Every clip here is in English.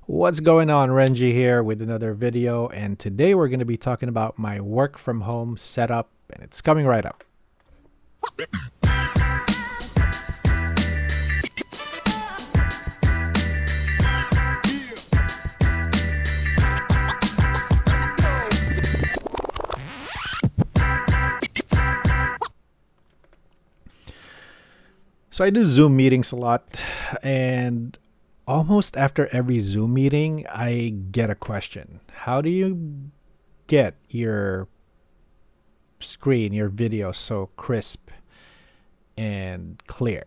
What's going on? Renji here with another video, and today we're going to be talking about my work from home setup, and it's coming right up. So I do Zoom meetings a lot, and almost after every Zoom meeting, I get a question. How do you get your screen, your video so crisp and clear?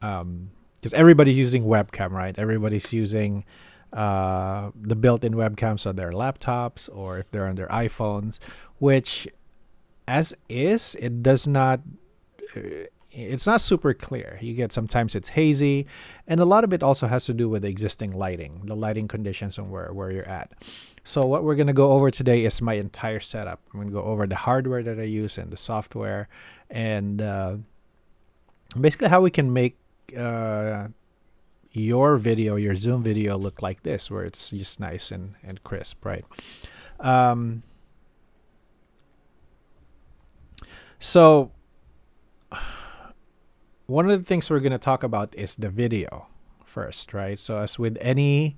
Because everybody's using webcam, right? Everybody's using the built-in webcams on their laptops or if they're on their iPhones, which as is, it does not it's not super clear. You get sometimes it's hazy, and a lot of it also has to do with the existing lighting, the lighting conditions and where you're at. So what we're going to go over today is my entire setup. I'm going to go over the hardware that I use and the software, and basically how we can make your video, your Zoom video, look like this, where it's just nice and crisp, right? So one of the things we're going to talk about is the video first, right? So as with any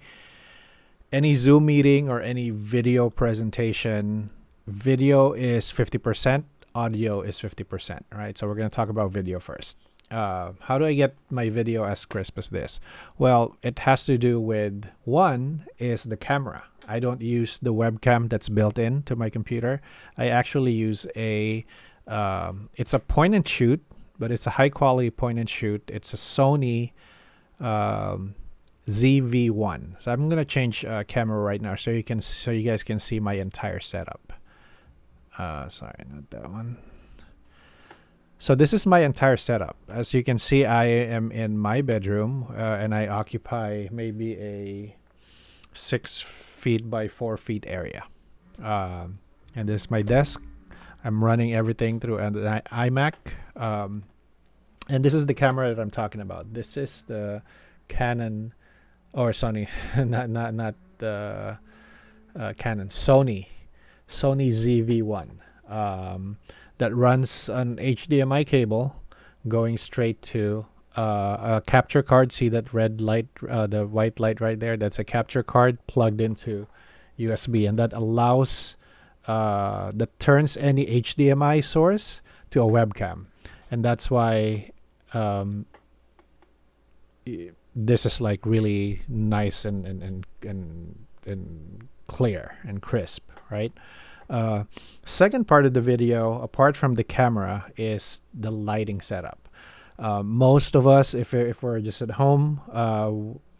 Zoom meeting or any video presentation, video is 50%, audio is 50%, right? So we're going to talk about video first. How do I get my video as crisp as this? Well, it has to do with, one is the camera. I don't use the webcam that's built in to my computer. I actually use it's a point and shoot, but it's a high quality point and shoot. It's a Sony ZV-1. So I'm gonna change camera right now so you guys can see my entire setup. Sorry, not that one. So this is my entire setup. As you can see, I am in my bedroom, and I occupy maybe a 6 feet by 4 feet area. And this is my desk. I'm running everything through an iMac. And this is the camera that I'm talking about. This is the Canon, or Sony, not the Canon, Sony ZV-1, that runs an HDMI cable going straight to a capture card. See that red light, the white light right there? That's a capture card plugged into USB, and that allows that turns any HDMI source to a webcam, and that's why this is like really nice and clear and crisp, right? Second part of the video, apart from the camera, is the lighting setup. Most of us, if we're just at home,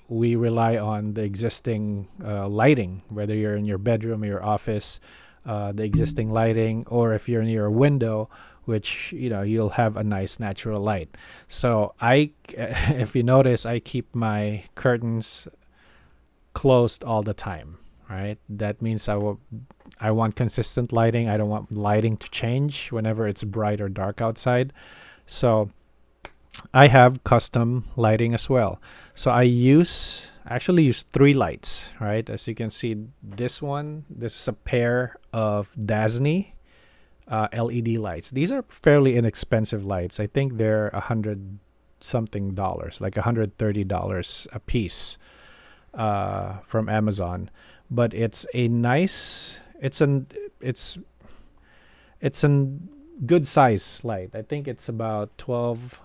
we rely on the existing lighting, whether you're in your bedroom or your office, the existing lighting, or if you're near a window, which you'll have a nice natural light. So if you notice, I keep my curtains closed all the time, right? That means I want consistent lighting. I don't want lighting to change whenever it's bright or dark outside. So I have custom lighting as well. So I actually use 3 lights, right? As you can see, this is a pair of Dasny LED lights. These are fairly inexpensive lights. I think they're $100 something, like $130 a piece from Amazon. But it's a nice, it's a good size light. I think it's about 12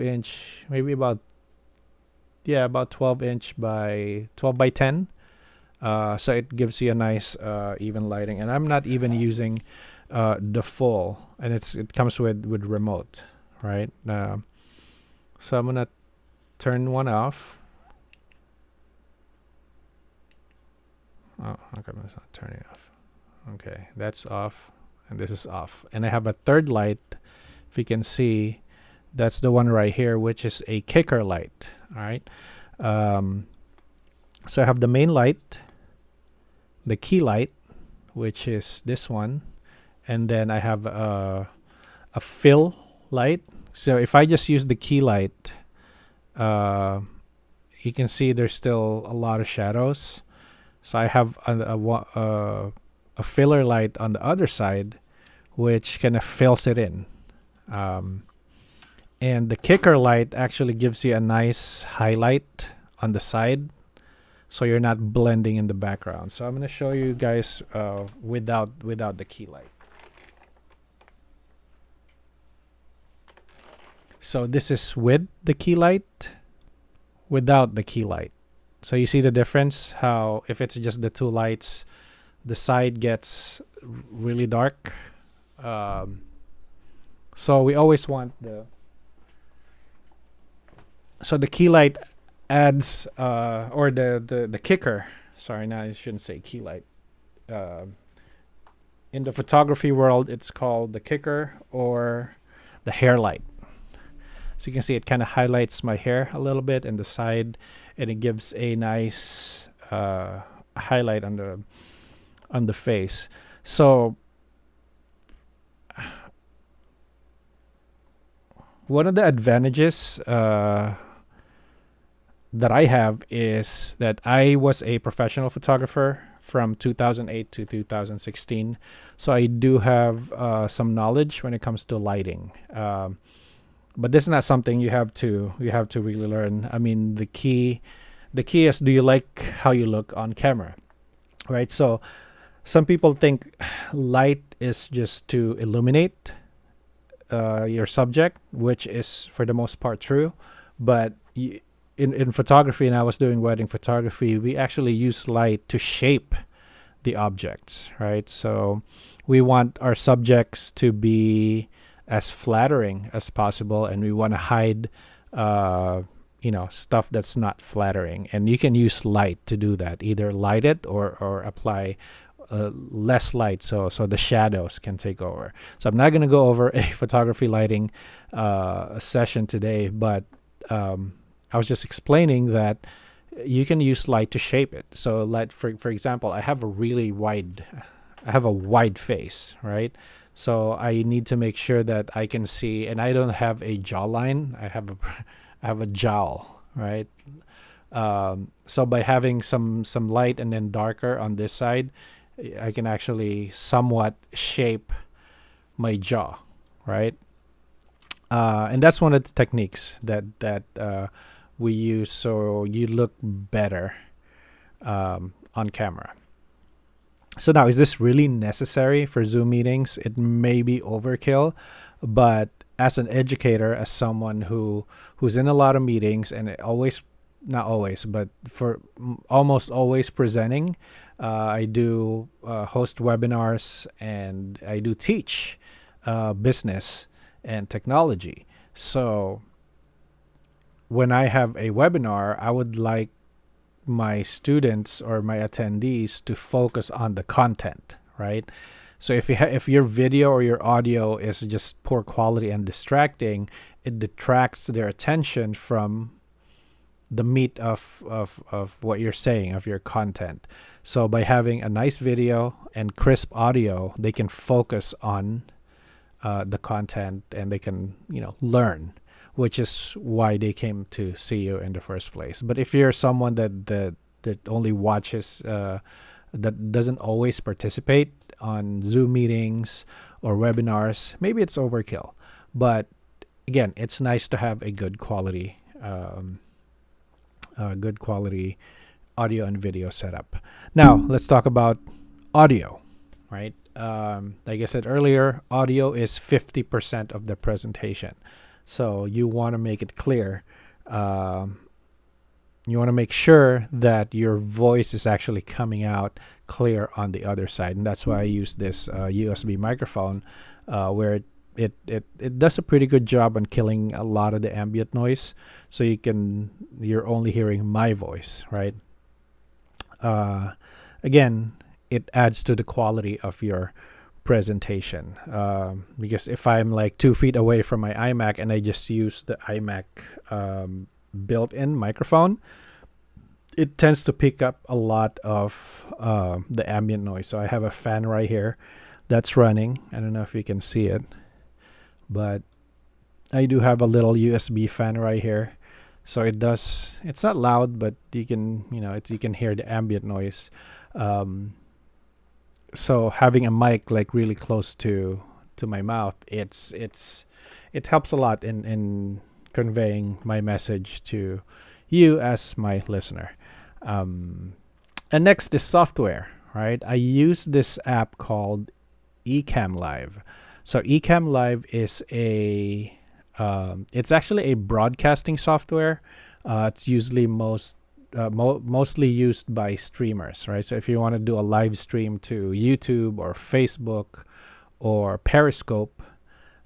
inch, maybe about 12 inch by 12 by 10. So it gives you a nice even lighting, and I'm not even using the full, and it comes with remote, right? So I'm gonna turn one off. Oh, okay, it's not turning off. Okay, that's off, and this is off. And I have a third light. If you can see, that's the one right here, which is a kicker light. All right. So I have the main light, the key light, which is this one, and then I have a fill light. So if I just use the key light, you can see there's still a lot of shadows. So I have a filler light on the other side, which kind of fills it in. Um, and the kicker light actually gives you a nice highlight on the side, so you're not blending in the background. So I'm going to show you guys without the key light. So this is with the key light, without the key light. So you see the difference, how if it's just the two lights, the side gets really dark. So we always want the key light adds, or the kicker. Sorry, now I shouldn't say key light. In the photography world, it's called the kicker or the hair light. So you can see it kind of highlights my hair a little bit in the side, and it gives a nice highlight on the face. So one of the advantages that I have is that I was a professional photographer from 2008 to 2016, so I do have some knowledge when it comes to lighting. But this is not something you have to really learn. I mean, the key is, do you like how you look on camera, right? So some people think light is just to illuminate your subject, which is for the most part true. But in photography, and I was doing wedding photography, we actually use light to shape the objects, right? So we want our subjects to be as flattering as possible, and we want to hide stuff that's not flattering, and you can use light to do that. Either light it or apply less light, so the shadows can take over. So I'm not going to go over a photography lighting session today, but I was just explaining that you can use light to shape it. So light, for example, I have a wide face, right? So I need to make sure that I can see, and I don't have a jawline. I have a jowl, right? So by having some light and then darker on this side, I can actually somewhat shape my jaw, right? And that's one of the techniques that we use, so you look better on camera. So now, is this really necessary for Zoom meetings? It may be overkill, but as an educator, as someone who's in a lot of meetings and not always, but for almost always presenting, I do host webinars, and I do teach business and technology. So when I have a webinar, I would like my students or my attendees to focus on the content, right? So if your video or your audio is just poor quality and distracting, it detracts their attention from the meat of what you're saying, of your content. So by having a nice video and crisp audio, they can focus on the content, and they can learn, which is why they came to see you in the first place. But if you're someone that only watches, that doesn't always participate on Zoom meetings or webinars, maybe it's overkill. But again, it's nice to have a good quality audio and video setup. Now let's talk about audio, right? Like I said earlier, audio is 50% of the presentation. So you want to make it clear. You want to make sure that your voice is actually coming out clear on the other side. And that's why I use this USB microphone, where it does a pretty good job on killing a lot of the ambient noise. So you're only hearing my voice, right? Again, it adds to the quality of your presentation, because if I'm like 2 feet away from my iMac and I just use the iMac built-in microphone, it tends to pick up a lot of the ambient noise. So I have a fan right here that's running. I don't know if you can see it, but I do have a little USB fan right here. So it's not loud, but you can, you can hear the ambient noise. Um, so having a mic like really close to my mouth, it helps a lot in conveying my message to you as my listener. Um, and next is software, right? I use this app called Ecamm Live. So Ecamm Live is it's actually a broadcasting software. It's usually mostly used by streamers, right? So if you want to do a live stream to YouTube or Facebook or Periscope,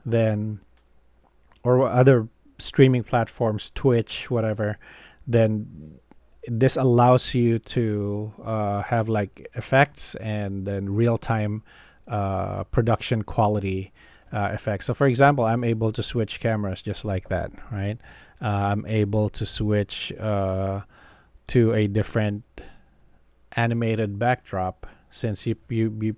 then or other streaming platforms, Twitch, whatever, then this allows you to have like effects and then real time production quality effects. So, for example, I'm able to switch cameras just like that, right? I'm able to switch to a different animated backdrop since you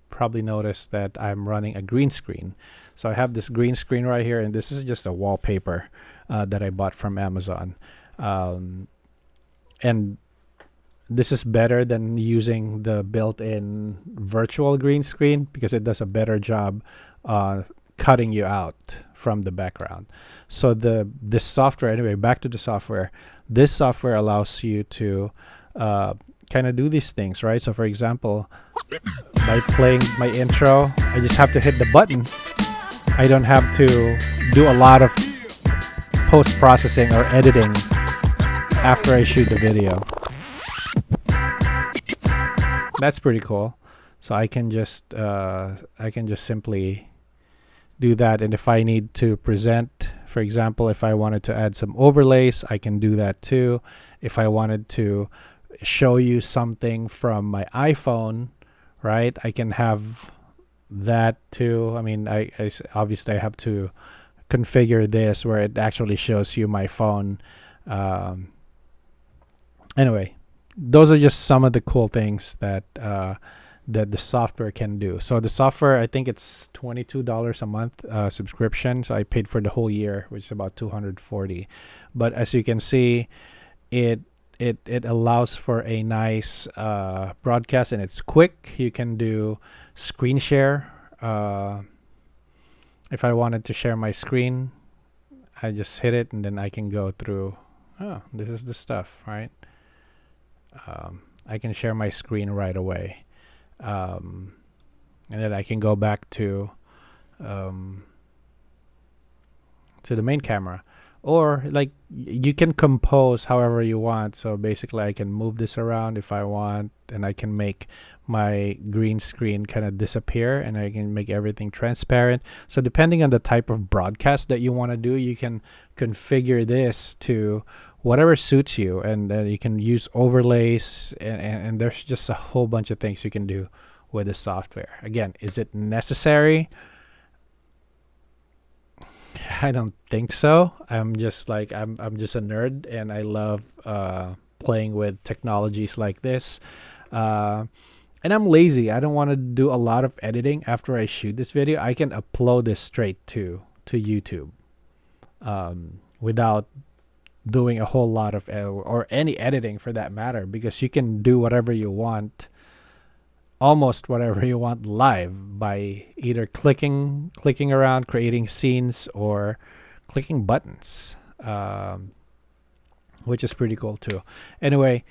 probably noticed that I'm running a green screen. So I have this green screen right here, and this is just a wallpaper that I bought from Amazon. And this is better than using the built-in virtual green screen because it does a better job cutting you out from the background. So this software, anyway, back to the software. This software allows you to kind of do these things, right? So, for example, by playing my intro, I just have to hit the button. I don't have to do a lot of post-processing or editing after I shoot the video. That's pretty cool. So I can just simply do that. And if I need to present, for example, if I wanted to add some overlays, I can do that too. If I wanted to show you something from my iPhone, right, I can have that too. I mean, obviously I have to configure this where it actually shows you my phone. Anyway, those are just some of the cool things that that the software can do. So the software, I think it's $22 a month subscription. So I paid for the whole year, which is about $240. But as you can see, it allows for a nice broadcast, and it's quick. You can do screen share. If I wanted to share my screen, I just hit it, and then I can go through. Oh, this is the stuff, right? I can share my screen right away. And then I can go back to the main camera, or like you can compose however you want. So basically I can move this around if I want, and I can make my green screen kind of disappear, and I can make everything transparent. So depending on the type of broadcast that you want to do, you can configure this to whatever suits you, and you can use overlays, and there's just a whole bunch of things you can do with the software. Again, is it necessary? I don't think so. I'm just a nerd, and I love playing with technologies like this. And I'm lazy. I don't want to do a lot of editing after I shoot this video. I can upload this straight to YouTube without doing a whole lot of or any editing for that matter, because you can do whatever you want, almost whatever you want live by either clicking around, creating scenes, or clicking buttons, which is pretty cool too. Anyway,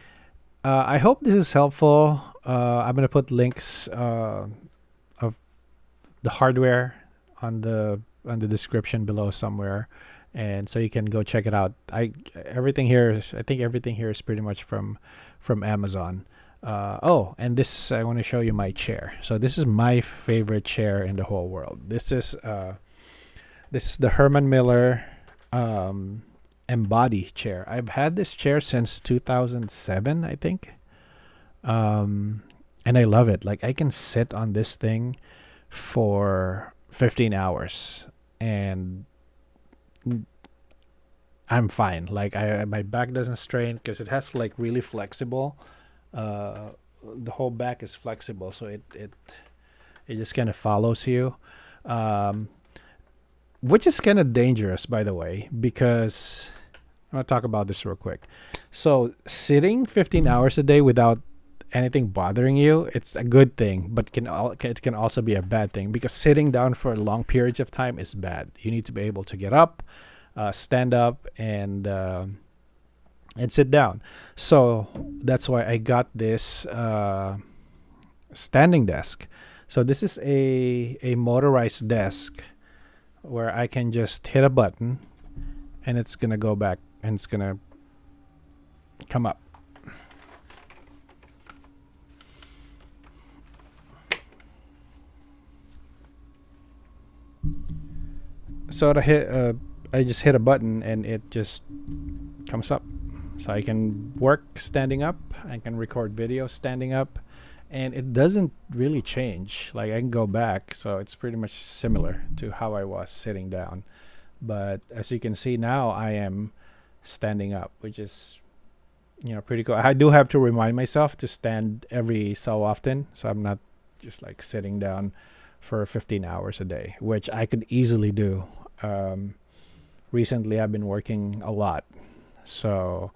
I hope this is helpful. I'm gonna put links of the hardware on the description below somewhere, and so you can go check it out. I think everything here is pretty much from Amazon. And I want to show you my chair. So this is my favorite chair in the whole world. This is the Herman Miller Embody chair. I've had this chair since 2007, I think. And I love it. Like, I can sit on this thing for 15 hours and I'm fine. Like, my back doesn't strain because it has like really flexible. The whole back is flexible, so it just kind of follows you, which is kind of dangerous, by the way, because I'm gonna talk about this real quick. So sitting 15 hours a day without anything bothering you, it's a good thing, but it can also be a bad thing, because sitting down for long periods of time is bad. You need to be able to get up, stand up, and sit down. So that's why I got this standing desk. So this is a motorized desk where I can just hit a button and it's gonna go back and it's gonna come up. So I just hit a button and it just comes up. So I can work standing up. I can record video standing up, and it doesn't really change. Like, I can go back, so it's pretty much similar to how I was sitting down. But as you can see now, I am standing up, which is pretty cool. I do have to remind myself to stand every so often, so I'm not just like sitting down for 15 hours a day, which I could easily do. Recently, I've been working a lot, so.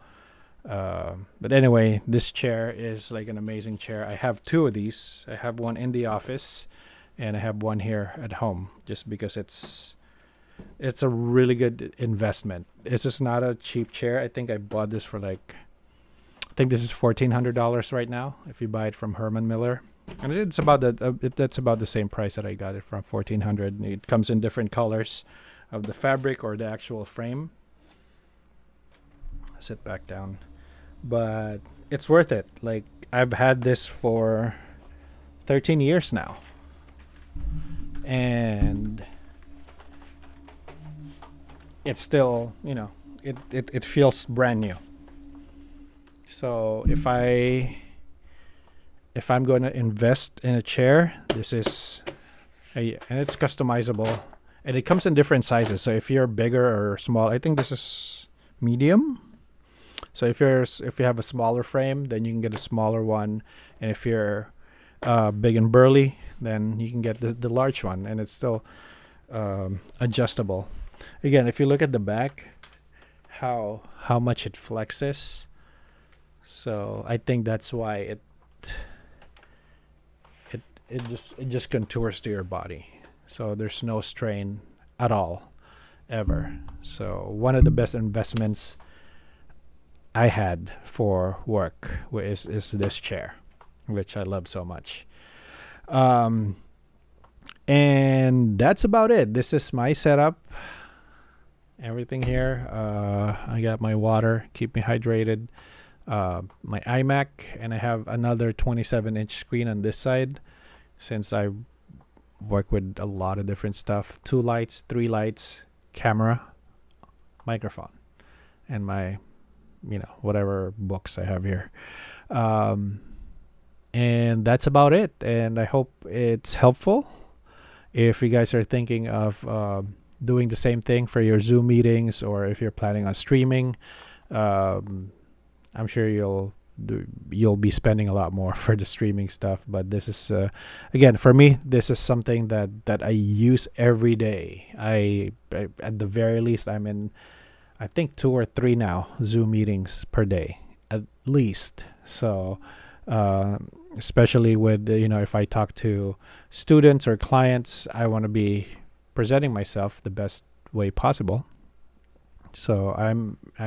But anyway, this chair is like an amazing chair. I have two of these. I have one in the office, and I have one here at home, just because it's a really good investment. This is not a cheap chair. I think I bought this for I think this is $1,400 right now if you buy it from Herman Miller, and it's about that's about the same price that I got it from, $1,400. It comes in different colors of the fabric or the actual frame. Sit back down. But it's worth it. Like, I've had this for 13 years now, and it's still, it feels brand new. So if I'm going to invest in a chair, this is and it's customizable, and it comes in different sizes. So if you're bigger or small, I think this is medium. So if you have a smaller frame, then you can get a smaller one, and if you're big and burly, then you can get the large one, and it's still adjustable. Again, if you look at the back, how much it flexes. So I think that's why it just contours to your body. So there's no strain at all, ever. So one of the best investments I had for work is this chair, which I love so much. And that's about it. This is my setup. Everything here. I got my water, keep me hydrated. My iMac, and I have another 27-inch screen on this side, since I work with a lot of different stuff. 2 lights, 3 lights, camera, microphone, and my whatever books I have here. And that's about it. And I hope it's helpful. If you guys are thinking of doing the same thing for your Zoom meetings, or if you're planning on streaming, I'm sure you'll be spending a lot more for the streaming stuff. But this is again, for me, this is something that I use every day. I at the very least, I'm in, I think, 2 or 3 now Zoom meetings per day at least. So especially with if I talk to students or clients, I want to be presenting myself the best way possible. So I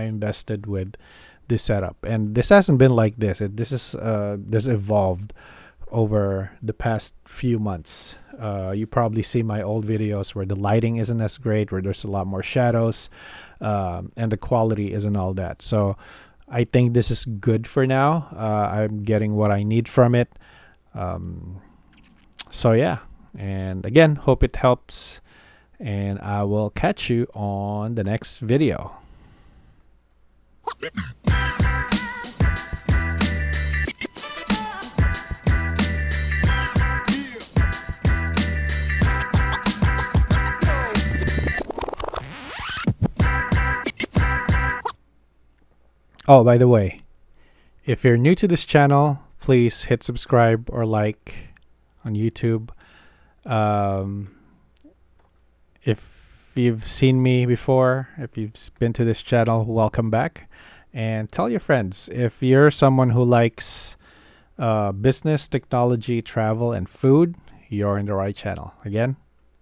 invested with this setup, and this hasn't been like this. This evolved over the past few months. You probably see my old videos where the lighting isn't as great, where there's a lot more shadows, and the quality isn't all that. So I think this is good for now. I'm getting what I need from it. So yeah, and again, hope it helps, and I will catch you on the next video. Oh, by the way, if you're new to this channel, please hit subscribe or like on YouTube. If If you've seen me before, if you've been to this channel, welcome back. And tell your friends. If you're someone who likes business, technology, travel, and food, you're in the right channel. Again,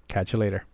catch you later.